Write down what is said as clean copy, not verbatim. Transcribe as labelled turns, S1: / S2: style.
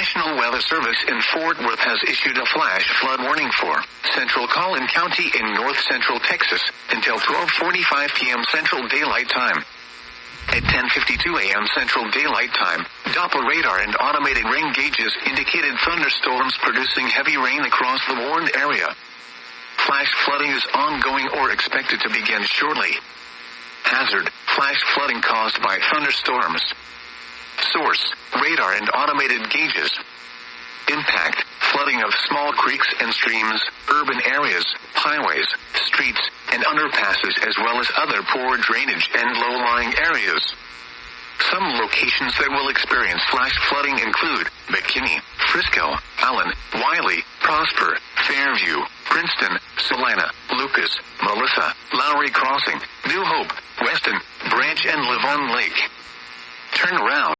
S1: National Weather Service in Fort Worth has issued a flash flood warning for Central Collin County in north central Texas until 12:45 p.m. Central Daylight Time. At 10:52 a.m. Central Daylight Time, Doppler radar and automated rain gauges indicated thunderstorms producing heavy rain across the warned area. Flash flooding is ongoing or expected to begin shortly. Hazard: flash flooding caused by thunderstorms. Source: radar and automated gauges. Impact: flooding of small creeks and streams, urban areas, highways, streets, and underpasses, as well as other poor drainage and low-lying areas. Some locations that will experience flash flooding include McKinney, Frisco, Allen, Wiley, Prosper, Fairview, Princeton, Salina, Lucas, Melissa, Lowry Crossing, New Hope, Weston, Branch, and Livon Lake. Turn around.